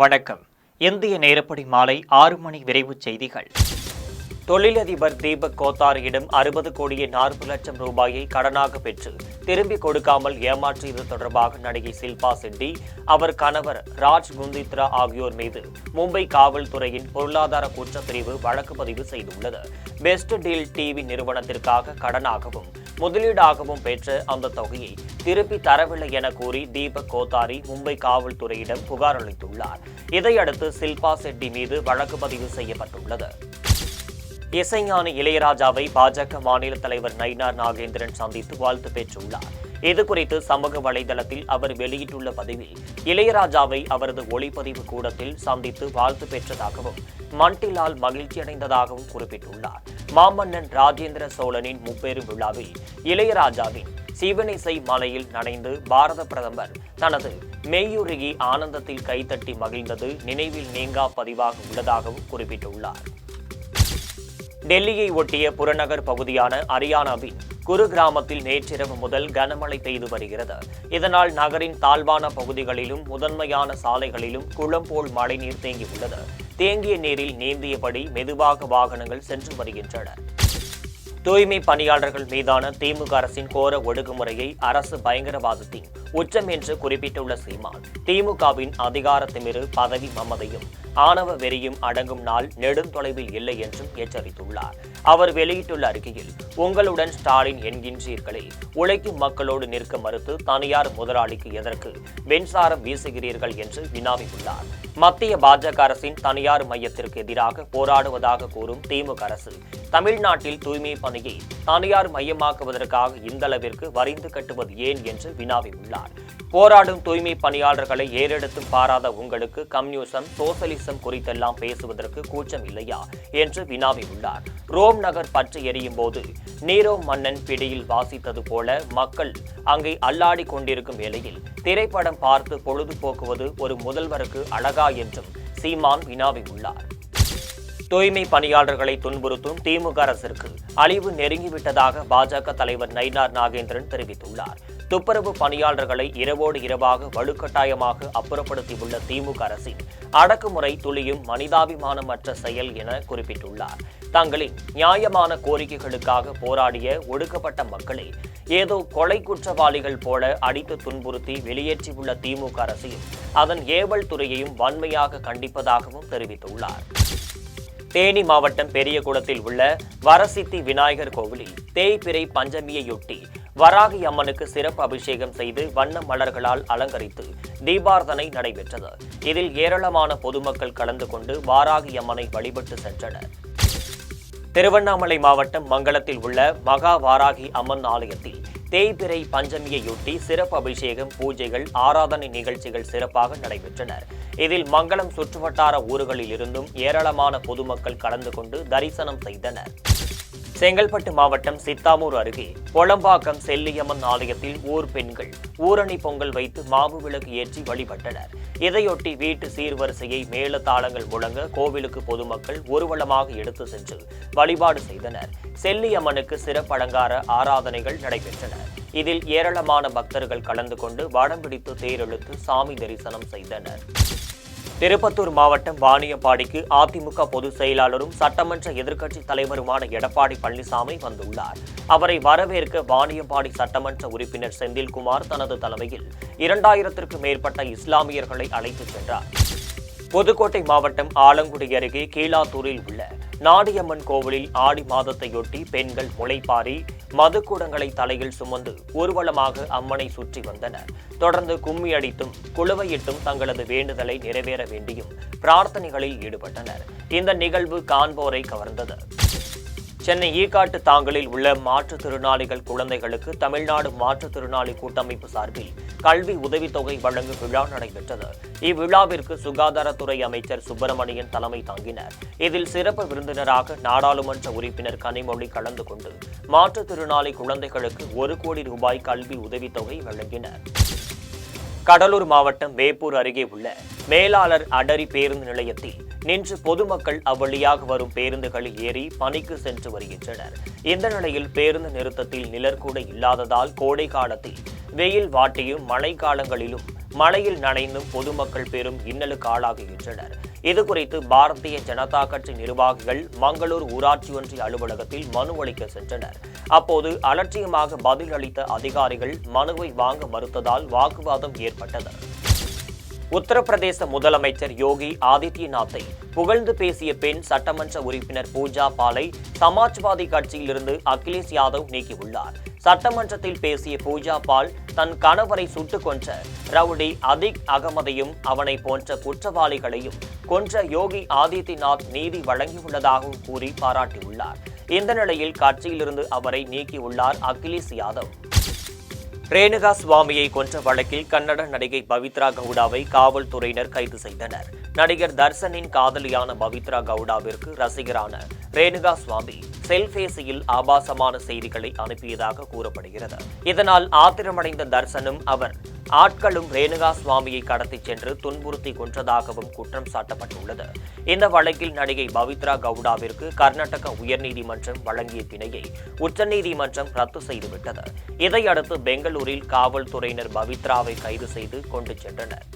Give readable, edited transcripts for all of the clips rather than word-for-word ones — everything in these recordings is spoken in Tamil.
வணக்கம். இந்திய நேரப்படி மாலை 6 மணி விரைவுச் செய்திகள். தொழிலதிபர் தீபக் கோத்தாரியிடம் 60 கோடியே 40 லட்சம் ரூபாயை கடனாக பெற்று திரும்பிக் கொடுக்காமல் ஏமாற்றியது தொடர்பாக நடிகை ஷில்பா ஷெட்டி, அவர் கணவர் ராஜ் குந்தித்ரா ஆகியோர் மீது மும்பை காவல்துறையின் பொருளாதார குற்றப்பிரிவு வழக்கு பதிவு செய்துள்ளது. பெஸ்ட் டீல் டிவி நிறுவனத்திற்காக கடனாகவும் முதலீடாகவும் பெற்ற அந்த தொகையை திருப்பி தரவில்லை என கூறி தீபக் கோத்தாரி மும்பை காவல்துறையிடம் புகார் அளித்துள்ளார். இதையடுத்து ஷில்பா ஷெட்டி மீது வழக்கு பதிவு செய்யப்பட்டுள்ளது. இசைஞானி இளையராஜாவை பாஜக மாநில தலைவர் நயினார் நாகேந்திரன் சந்தித்து வாழ்த்து பெற்றுள்ளார். இதுகுறித்து சமூக வலைதளத்தில் அவர் வெளியிட்டுள்ள பதிவில், இளையராஜாவை அவரது ஒளிப்பதிவு கூடத்தில் சந்தித்து வாழ்த்து பெற்றதாகவும் மண்டிலால் மகிழ்ச்சியடைந்ததாகவும் குறிப்பிட்டுள்ளார். மாமன்னன் ராஜேந்திர சோழனின் முப்பெரும் விழாவில் இளையராஜாவின் சிவனிசை மலையில் நனைந்து பாரத பிரதமர் தனது மெய்யுருகி ஆனந்தத்தில் கைத்தட்டி மகிழ்ந்தது நினைவில் நீங்கா பதிவாக உள்ளதாகவும் குறிப்பிட்டுள்ளார். டெல்லியை ஒட்டிய புறநகர் பகுதியான ஹரியானாவின் குரு கிராமத்தில் நேற்றிரவு முதல் கனமழை பெய்து வருகிறது. இதனால் நகரின் தாழ்வான பகுதிகளிலும் முதன்மையான சாலைகளிலும் குளம் போல் மழைநீர் தேங்கியுள்ளது. தேங்கிய நீரில் நீந்தியபடி மெதுவாக வாகனங்கள் சென்று வருகின்றன. தூய்மை பணியாளர்கள் மீதான திமுக அரசின் கோர ஒடுக்குமுறையை அரசு பயங்கரவாதத்தின் உச்சம் என்று குறிப்பிட்டுள்ள சீமான், திமுகவின் அதிகார திமிரு, பதவி மமதையும் ஆணவ வெறியும் அடங்கும் நாள் நெடுந்தொலைவில் இல்லை என்றும் எச்சரித்துள்ளார். அவர் வெளியிட்டுள்ள அறிக்கையில், உங்களுடன் ஸ்டாலின் என்கின்றீர்களே, உழைக்கும் மக்களோடு நிற்க மறுத்து தனியார் முதலாளிக்கு எதற்கு மின்சாரம் வீசுகிறீர்கள் என்று வினாவியுள்ளார். மத்திய பாஜக அரசின் தனியார் மையத்திற்கு எதிராக போராடுவதாக கூறும் திமுக அரசு தமிழ்நாட்டில் தூய்மை பணியை தனியார் மையமாக்குவதற்காக இந்த அளவிற்கு வரிந்து கட்டுவது ஏன் என்று வினாவியுள்ளார். போராடும் தூய்மை பணியாளர்களை ஏறெடுத்தும் பாராத உங்களுக்கு கம்யூனிசம், சோசலிசம் குறித்தெல்லாம் பேசுவதற்கு கூச்சம் இல்லையா என்று வினாவியுள்ளார். ரோம் நகர் பற்றி எரியும் போது நீரோ மன்னன் பிடியில் வாசித்தது போல மக்கள் அங்கே அல்லாடி கொண்டிருக்கும் வேளையில் திரைப்படம் பார்த்து பொழுதுபோக்குவது ஒரு முதல்வருக்கு அழகா என்றும் சீமான் வினாவியுள்ளார். தூய்மை பணியாளர்களை துன்புறுத்தும் திமுக அரசிற்கு அழிவு நெருங்கிவிட்டதாக பாஜக தலைவர் நயினார் நாகேந்திரன் தெரிவித்துள்ளார். துப்புரவு பணியாளர்களை இரவோடு இரவாக வலுக்கட்டாயமாக அப்புறப்படுத்தியுள்ள திமுக அரசின் அடக்குமுறை துளியும் மனிதாபிமானமற்ற செயல் என குறிப்பிட்டுள்ளார். தங்களின் நியாயமான கோரிக்கைகளுக்காக போராடிய ஒடுக்கப்பட்ட மக்களை ஏதோ கொலை குற்றவாளிகள் போல அடித்து துன்புறுத்தி வெளியேற்றியுள்ள திமுக அரசையும் அதன் ஏவல் துறையையும் வன்மையாக கண்டிப்பதாகவும் தெரிவித்துள்ளார். தேனி மாவட்டம் பெரியகுளத்தில் உள்ள வரசித்தி விநாயகர் கோவிலில் தேய்பிறை பஞ்சமியையொட்டி வராகி அம்மனுக்கு சிறப்பு அபிஷேகம் செய்து வண்ண மலர்களால் அலங்கரித்து தீபார்த்தனை நடைபெற்றது. இதில் ஏராளமான பொதுமக்கள் கலந்து கொண்டு வாராகி அம்மனை வழிபட்டு சென்றனர். திருவண்ணாமலை மாவட்டம் மங்களத்தில் உள்ள மகா வாராகி அம்மன் ஆலயத்தில் தேய்பிறை பஞ்சமியையொட்டி சிறப்பு அபிஷேகம், பூஜைகள், ஆராதனை நிகழ்ச்சிகள் சிறப்பாக நடைபெற்றன. இதில் மங்களம் சுற்றுவட்டார ஊர்களில் இருந்தும் ஏராளமான பொதுமக்கள் கலந்து கொண்டு தரிசனம் செய்தனர். செங்கல்பட்டு மாவட்டம் சித்தாமூர் அருகே பொளம்பாக்கம் செல்லியம்மன் ஆலயத்தில் ஊர் பெண்கள் ஊரணி பொங்கல் வைத்து மாவு விளக்கு ஏற்றி வழிபட்டனர். இதையொட்டி வீட்டு சீர்வரிசையை மேள தாளங்கள் முழங்க கோவிலுக்கு பொதுமக்கள் ஊர்வலமாக எடுத்து சென்று வழிபாடு செய்தனர். செல்லியம்மனுக்கு சிறப்பு அலங்கார ஆராதனைகள் நடைபெற்றன. இதில் ஏராளமான பக்தர்கள் கலந்து கொண்டு வடம் பிடித்து தேரெழுத்து சாமி தரிசனம் செய்தனர். திருப்பத்தூர் மாவட்டம் வாணியம்பாடிக்கு அதிமுக பொதுச் செயலாளரும் சட்டமன்ற எதிர்க்கட்சி தலைவருமான எடப்பாடி பழனிசாமி வந்துள்ளார். அவரை வரவேற்க வாணியம்பாடி சட்டமன்ற உறுப்பினர் செந்தில்குமார் தனது தலைமையில் 2000க்கும் மேற்பட்ட இஸ்லாமியர்களை அழைத்துச் சென்றார். புதுக்கோட்டை மாவட்டம் ஆலங்குடி அருகே கீழாத்தூரில் உள்ள நாடியம்மன் கோவிலில் ஆடி மாதத்தையொட்டி பெண்கள் முளைப்பாரி மதுக்கூடங்களை தலையில் சுமந்து ஊர்வலமாக அம்மனை சுற்றி வந்தனர். தொடர்ந்து கும்மி அடித்தும் குழுவையிட்டும் தங்களது வேண்டுதலை நிறைவேற வேண்டியும் பிரார்த்தனைகளில் ஈடுபட்டனர். இந்த நிகழ்வு காண்போரை கவர்ந்தது. சென்னை ஈக்காட்டு தாங்கலில் உள்ள மாற்றுத்திறனாளிகள் குழந்தைகளுக்கு தமிழ்நாடு மாற்றுத்திறனாளி கூட்டமைப்பு சார்பில் கல்வி உதவித்தொகை வழங்கும் விழா நடைபெற்றது. இவ்விழாவிற்கு சுகாதாரத்துறை அமைச்சர் சுப்பிரமணியன் தலைமை தாங்கினார். இதில் சிறப்பு விருந்தினராக நாடாளுமன்ற உறுப்பினர் கனிமொழி கலந்து கொண்டு மாற்றுத்திறனாளி குழந்தைகளுக்கு 1 கோடி ரூபாய் கல்வி உதவித்தொகை வழங்கினர். கடலூர் மாவட்டம் வேப்பூர் அருகே உள்ள மேலாளர் அடரி பேருந்து நிலையத்தில் நின்று பொதுமக்கள் அவ்வழியாக வரும் பேருந்துகளில் ஏறி பணிக்கு சென்று வருகின்றனர். இந்த நிலையில் பேருந்து நிறுத்தத்தில் நிழற்கூட இல்லாததால் கோடை காலத்தில் வெயில் வாட்டியும் மழை காலங்களிலும் மழையில் நனைந்தும் பொதுமக்கள் பெரும் இன்னலுக்கு ஆளாகின்றனர். இதுகுறித்து பாரதிய ஜனதா கட்சி நிர்வாகிகள் மங்களூர் ஊராட்சி ஒன்றிய அலுவலகத்தில் மனு அளிக்க சென்றனர். அப்போது அலட்சியமாக பதில் அளித்த அதிகாரிகள் மனுவை வாங்க மறுத்ததால் வாக்குவாதம் ஏற்பட்டது. உத்தரப்பிரதேச முதலமைச்சர் யோகி ஆதித்யநாத்தை புகழ்ந்து பேசிய பெண் சட்டமன்ற உறுப்பினர் பூஜா பாலை சமாஜ்வாதி கட்சியிலிருந்து அகிலேஷ் யாதவ் நீக்கியுள்ளார். சட்டமன்றத்தில் பேசிய பூஜா பால் தன் கணவரை சுட்டுக் கொன்ற ரவுடி அதிக் அகமதையும் அவனை போன்ற குற்றவாளிகளையும் கொன்ற யோகி ஆதித்யநாத் நீதி வழங்கியுள்ளதாகவும் கூறி பாராட்டியுள்ளார். இந்த நிலையில் கட்சியிலிருந்து அவரை நீக்கியுள்ளார் அகிலேஷ் யாதவ். ரேணுகா சுவாமியை கொன்ற வழக்கில் கன்னட நடிகை பவித்ரா கவுடாவை காவல்துறையினர் கைது செய்தனர். நடிகர் தர்சனின் காதலியான பவித்ரா கவுடாவிற்கு ரசிகரான ரேணுகா சுவாமி செல்பேசியில் ஆபாசமான செய்திகளை அனுப்பியதாக கூறப்படுகிறது. இதனால் ஆத்திரமடைந்த தர்சனும் அவர் ஆட்களும் ரேணுகா சுவாமியை கடத்திச் சென்று துன்புறுத்தி கொன்றதாகவும் குற்றம் சாட்டப்பட்டுள்ளது. இந்த வழக்கில் நடிகை பவித்ரா கவுடாவிற்கு கர்நாடக உயர்நீதிமன்றம் வழங்கிய பிணையை உச்சநீதிமன்றம் ரத்து செய்துவிட்டது. இதையடுத்து பெங்களூரில் காவல்துறையினர் பவித்ராவை கைது செய்து கொண்டு சென்றனர்.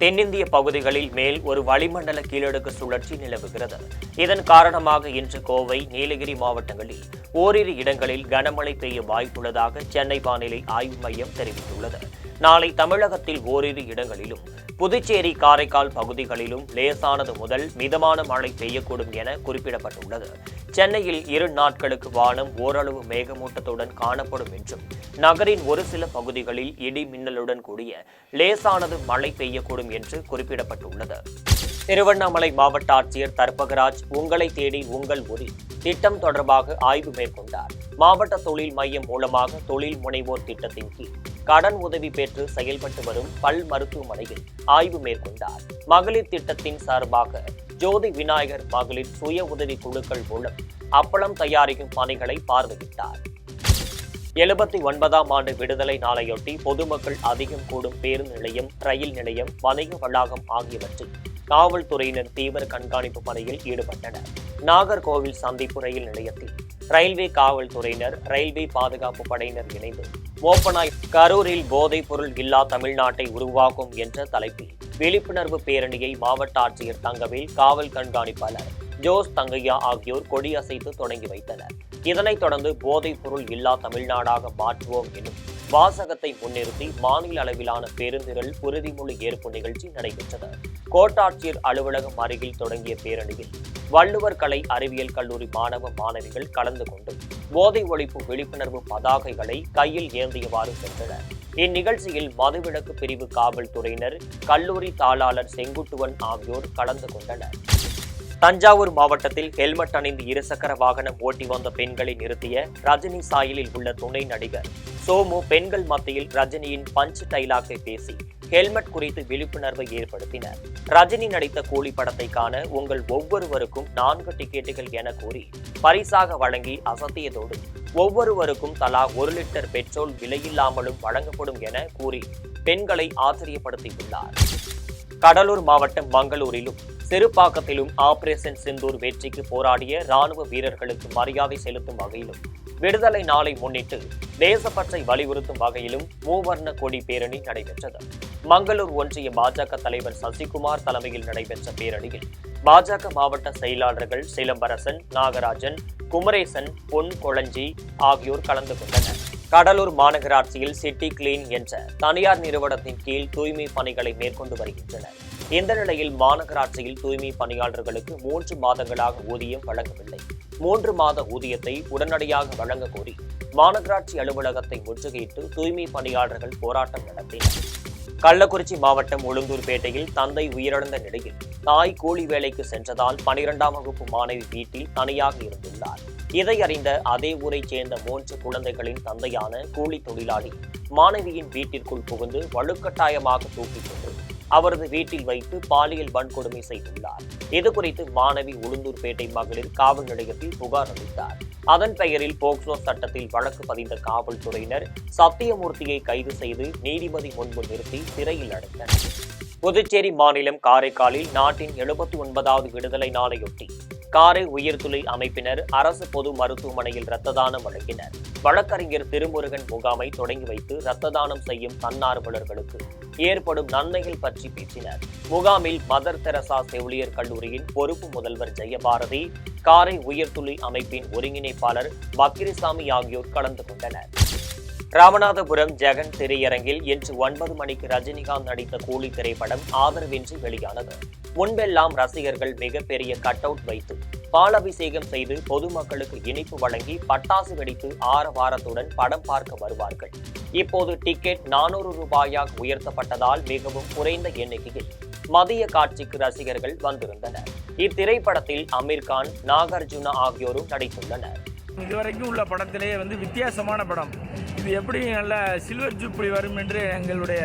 தென்னிந்திய பகுதிகளில் மேல் ஒரு வளிமண்டல கீழடுக்கு சுழற்சி நிலவுகிறது. இதன் காரணமாக இன்று கோவை, நீலகிரி மாவட்டங்களில் ஓரிரு இடங்களில் கனமழை பெய்ய வாய்ப்புள்ளதாக சென்னை வானிலை ஆய்வு மையம் தெரிவித்துள்ளது. நாளை தமிழகத்தில் ஓரிரு இடங்களிலும், புதுச்சேரி, காரைக்கால் பகுதிகளிலும் லேசானது முதல் மிதமான மழை பெய்யக்கூடும் என குறிப்பிடப்பட்டுள்ளது. சென்னையில் 2 நாட்களுக்கு வானம் ஓரளவு மேகமூட்டத்துடன் காணப்படும் என்றும், நகரின் ஒரு சில பகுதிகளில் இடி மின்னலுடன் கூடிய லேசானது மழை பெய்யக்கூடும் என்று குறிப்பிடப்பட்டுள்ளது. திருவண்ணாமலை மாவட்ட ஆட்சியர் தர்பகராஜ் உங்களை தேடி உங்கள் ஊரில் திட்டம் தொடர்பாக ஆய்வு மேற்கொண்டார். மாவட்ட தொழில் மையம் மூலமாக தொழில் முனைவோர் திட்டத்தின் கீழ் கடன் உதவி பெற்று செயல்பட்டு வரும் பல் மருத்துவமனையில் ஆய்வு மேற்கொண்டார். மகளிர் திட்டத்தின் சார்பாக ஜோதி விநாயகர் மகளிர் சுய உதவி குழுக்கள் மூலம் அப்பளம் தயாரிக்கும் பணிகளை பார்வையிட்டார். 79ஆம் ஆண்டு விடுதலை நாளையொட்டி பொதுமக்கள் அதிகம் கூடும் பேருந்து நிலையம், ரயில் நிலையம், வணிக வளாகம் ஆகியவற்றில் காவல்துறையினர் தீவிர கண்காணிப்பு பணியில் ஈடுபட்டனர். நாகர்கோவில் சந்திப்பு ரயில் நிலையத்தில் ரயில்வே காவல்துறையினர், ரயில்வே பாதுகாப்பு படையினர் இணைந்து ஓப்பனாய் கரூரில் போதைப் பொருள் இல்லா தமிழ்நாட்டை உருவாக்கும் என்ற தலைப்பில் விழிப்புணர்வு பேரணியை மாவட்ட ஆட்சியர் தங்கவேல், காவல் கண்காணிப்பாளர் ஜோஸ் தங்கையா ஆகியோர் கொடியசைத்து தொடங்கி வைத்தனர். இதனைத் தொடர்ந்து போதைப் பொருள் இல்லா தமிழ்நாடாக மாற்றுவோம் எனும் வாசகத்தை முன்னிறுத்தி மாநில அளவிலான பேருந்திரள் உறுதிமொழி ஏற்பு நிகழ்ச்சி நடைபெற்றது. கோட்டாட்சியர் அலுவலகம் அருகில் தொடங்கிய பேரணியில் வள்ளுவர் கலை அறிவியல் கல்லூரி மாணவ மாணவிகள் கலந்து கொண்டு போதை ஒழிப்பு விழிப்புணர்வு பதாகைகளை கையில் ஏந்தியவாறு சென்றனர். இந்நிகழ்ச்சியில் மதுவிலக்கு பிரிவு காவல்துறையினர், கல்லூரி தாளாளர் செங்குட்டுவன் ஆகியோர் கலந்து கொண்டனர். தஞ்சாவூர் மாவட்டத்தில் ஹெல்மெட் அணிந்து இருசக்கர வாகனம் ஓட்டி வந்த பெண்களை நிறுத்திய ரஜினி சாயலில் உள்ள துணை நடிகர் சோமு பெண்கள் மத்தியில் ரஜினியின் பஞ்ச் டைலாக்கை பேசி ஹெல்மெட் குறித்து விழிப்புணர்வை ஏற்படுத்தினர். ரஜினி நடித்த கூலி படத்தை காண உங்கள் ஒவ்வொருவருக்கும் 4 டிக்கெட்டுகள் என கூறி பரிசாக வழங்கி அசத்தியதோடு ஒவ்வொருவருக்கும் தலா 1 லிட்டர் பெட்ரோல் விலையில்லாமலும் வழங்கப்படும் என கூறி பெண்களை ஆச்சரியப்படுத்தியுள்ளார். கடலூர் மாவட்டம் மங்களூரிலும் சிறுபாக்கத்திலும் ஆபரேஷன் சிந்தூர் வெற்றிக்கு போராடிய ராணுவ வீரர்களுக்கு மரியாதை செலுத்தும் வகையிலும், விடுதலை நாளை முன்னிட்டு தேசப்பற்றை வலியுறுத்தும் வகையிலும் மூவர்ண கொடி பேரணி நடைபெற்றது. மங்களூர் ஒன்றிய பாஜக தலைவர் சசிகுமார் தலைமையில் நடைபெற்ற பேரணியில் பாஜக மாவட்ட செயலாளர்கள் சிலம்பரசன், நாகராஜன், குமரேசன், பொன் கொளஞ்சி ஆகியோர் கலந்து கொண்டனர். கடலூர் மாநகராட்சியில் சிட்டி கிளீன் என்ற தனியார் நிறுவனத்தின் கீழ் தூய்மை பணிகளை மேற்கொண்டு வருகின்றனர். இந்த நிலையில் மாநகராட்சியில் தூய்மை பணியாளர்களுக்கு 3 மாதங்களாக ஊதியம் வழங்கவில்லை. 3 மாத ஊதியத்தை உடனடியாக வழங்க கோரி மாநகராட்சி அலுவலகத்தை முற்றுகையிட்டு தூய்மை பணியாளர்கள் போராட்டம் நடத்தினர். கள்ளக்குறிச்சி மாவட்டம் உளுந்தூர்பேட்டையில் தந்தை உயிரிழந்த நிலையில் தாய் கூலி வேலைக்கு சென்றதால் 12ஆம் வகுப்பு மாணவி வீட்டில் தனியாக இருந்துள்ளார். இதை அறிந்த அதே ஊரைச் சேர்ந்த 3 குழந்தைகளின் தந்தையான கூலி தொழிலாளி மாணவியின் வீட்டிற்குள் புகுந்து வலுக்கட்டாயமாக தூக்கிக் கொண்டு அவரது வீட்டில் வைத்து பாலியல் வன்கொடுமை செய்துள்ளார். இதுகுறித்து மாணவி உளுந்தூர்பேட்டை மகளிர் காவல் நிலையத்தில் புகார் அளித்தார். அதன் பெயரில் போக்சோ சட்டத்தில் வழக்கு பதிந்த காவல்துறையினர் சத்தியமூர்த்தியை கைது செய்து நீதிபதி முன்பு நிறுத்தி சிறையில் அடைத்தனர். புதுச்சேரி மாநிலம் காரைக்காலில் நாட்டின் 79வது விடுதலை நாளையொட்டி காரை உயிர்த்துளை அமைப்பினர் அரசு பொது மருத்துவமனையில் இரத்த தானம் வழங்கினர். வழக்கறிஞர் திருமுருகன் முகாமை தொடங்கி வைத்து இரத்த தானம் செய்யும் தன்னார்வலர்களுக்கு ஏற்படும் நன்மைகள் பற்றி பேசினர். முகாமில் மதர் தெரசா செவிலியர் கல்லூரியின் பொறுப்பு முதல்வர் ஜெயபாரதி, காரை உயிர்த்துளை அமைப்பின் ஒருங்கிணைப்பாளர் பக்கிரிசாமி ஆகியோர் கலந்து கொண்டனர். ராமநாதபுரம் ஜெகன் திரையரங்கில் இன்று 9 மணிக்கு ரஜினிகாந்த் நடித்த கூலி திரைப்படம் ஆதரவின்றி வெளியானது. முன்பெல்லாம் ரசிகர்கள் மிகப்பெரிய கட் அவுட் வைத்து பாலாபிஷேகம் செய்து பொதுமக்களுக்கு இனிப்பு வழங்கி பட்டாசு வெடித்து ஆரவாரத்துடன் படம் பார்க்க வருவார்கள். இப்போது டிக்கெட் 400 ரூபாயாக உயர்த்தப்பட்டதால் மிகவும் குறைந்த எண்ணிக்கையில் மதிய காட்சிக்கு ரசிகர்கள் வந்திருந்தனர். இத்திரைப்படத்தில் அமீர்கான், நாகார்ஜுனா ஆகியோரும் நடித்துள்ளனர். இதுவரைக்கும் உள்ள படத்திலேயே வித்தியாசமான படம். இது எப்படி நல்ல சில்வர் ஜூப்ளி வரும் என்று எங்களுடைய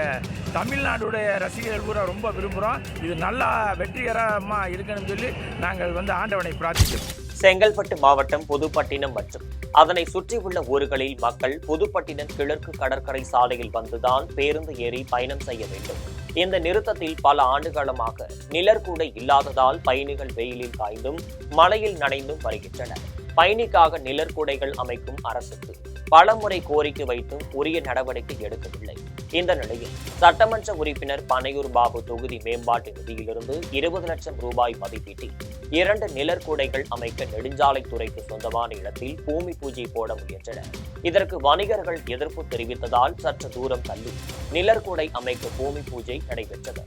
தமிழ்நாடுடைய ரசிகர்கள் கூட ரொம்ப விரும்புகிறோம். இது நல்லா வெற்றிகரமாக இருக்கணும்னு சொல்லி நாங்கள் ஆண்டவனை பிரார்த்திக்கிறோம். செங்கல்பட்டு மாவட்டம் புதுப்பட்டினம் மற்றும் அதனை சுற்றியுள்ள ஊர்களில் மக்கள் புதுப்பட்டினம் கிழக்கு கடற்கரை சாலையில் வந்துதான் பேருந்து ஏறி பயணம் செய்ய வேண்டும். இந்த நிறுத்தத்தில் பல ஆண்டுகாலமாக நிழற்கூடை இல்லாததால் பயணிகள் வெயிலில் காய்ந்தும் மழையில் நனைந்தும் வருகின்றனர். பயணிக்காக நிழற்கூடைகள் அமைக்கும் அரசுக்கு பலமுறை கோரிக்கை வைத்தும் உரிய நடவடிக்கை எடுக்கவில்லை. இந்த நிலையில் சட்டமன்ற உறுப்பினர் பனையூர் பாபு தொகுதி மேம்பாட்டு நிதியிலிருந்து 20 லட்சம் ரூபாய் மதிப்பீட்டில் 2 நிழற்கூடைகள் அமைக்க நெடுஞ்சாலைத்துறைக்கு சொந்தமான இடத்தில் பூமி பூஜை போட முயன்றனர். இதற்கு வணிகர்கள் எதிர்ப்பு தெரிவித்ததால் சற்று தூரம் தள்ளி நிழற்கூடை அமைக்க பூமி பூஜை நடைபெற்றது.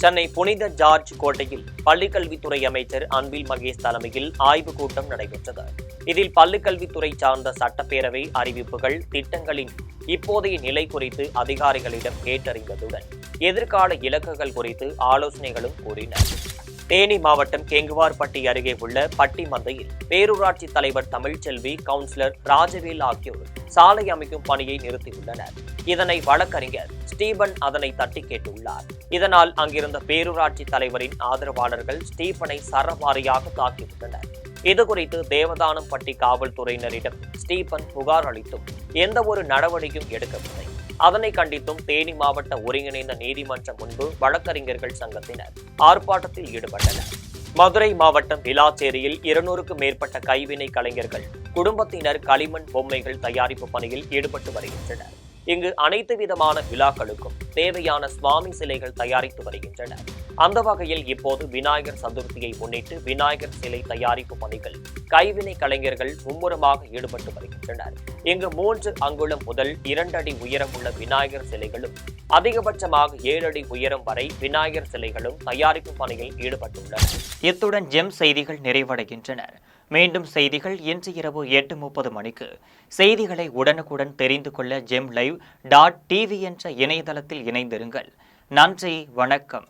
சென்னை புனித ஜார்ஜ் கோட்டையில் பள்ளிக்கல்வித்துறை அமைச்சர் அன்பில் மகேஷ் தலைமையில் ஆய்வுக் கூட்டம் நடைபெற்றது. இதில் பள்ளிக்கல்வித்துறை சார்ந்த சட்டப்பேரவை அறிவிப்புகள், திட்டங்களின் இப்போதைய நிலை குறித்து அதிகாரிகளிடம் கேட்டறிந்ததுடன் எதிர்கால இலக்குகள் குறித்து ஆலோசனைகளும் கூறினர். தேனி மாவட்டம் கெங்குவார்பட்டி அருகே உள்ள பட்டி மந்தையில் பேரூராட்சி தலைவர் தமிழ்ச்செல்வி, கவுன்சிலர் ராஜவேல் ஆகியோர் சாலை அமைக்கும் பணியை நிறுத்தியுள்ளனர். இதனை வழக்கறிஞர் ஸ்டீபன் அதனை தட்டி கேட்டுள்ளார். இதனால் அங்கிருந்த பேரூராட்சி தலைவரின் ஆதரவாளர்கள் ஸ்டீபனை சரமாரியாக தாக்கிவிட்டனர். இதுகுறித்து தேவதானம்பட்டி காவல்துறையினரிடம் ஸ்டீபன் புகார் அளித்தும் எந்த ஒரு நடவடிக்கையும் எடுக்கவில்லை. அதனை கண்டித்தும் தேனி மாவட்ட ஒருங்கிணைந்த நீதிமன்றம் முன்பு வழக்கறிஞர்கள் சங்கத்தினர் ஆர்ப்பாட்டத்தில் ஈடுபட்டனர். மதுரை மாவட்டம் விளாச்சேரியில் 200க்கும் மேற்பட்ட கைவினை கலைஞர்கள் குடும்பத்தினர் களிமண் பொம்மைகள் தயாரிப்பு பணியில் ஈடுபட்டு வருகின்றனர். இங்கு அனைத்து விதமான விழாக்களுக்கும் தேவையான சுவாமி சிலைகள் தயாரித்து வருகின்றனர். அந்த வகையில் இப்போது விநாயகர் சதுர்த்தியை முன்னிட்டு விநாயகர் சிலை தயாரிப்பு பணிகள் கைவினை கலைஞர்கள் மும்முரமாக ஈடுபட்டு வருகின்றனர். இங்கு 3 அங்குலம் முதல் 2 அடி உயரம் உள்ள விநாயகர் சிலைகளும் அதிகபட்சமாக 7 அடி உயரம் வரை விநாயகர் சிலைகளும் தயாரிப்பு பணியில் ஈடுபட்டுள்ளனர். இத்துடன் ஜெம் செய்திகள் நிறைவடைகின்றன. மீண்டும் செய்திகள் இன்று இரவு 8:30 மணிக்கு. செய்திகளை உடனுக்குடன் தெரிந்து கொள்ள GemLive.tv என்ற இணையதளத்தில் இணைந்திருங்கள். நன்றி, வணக்கம்.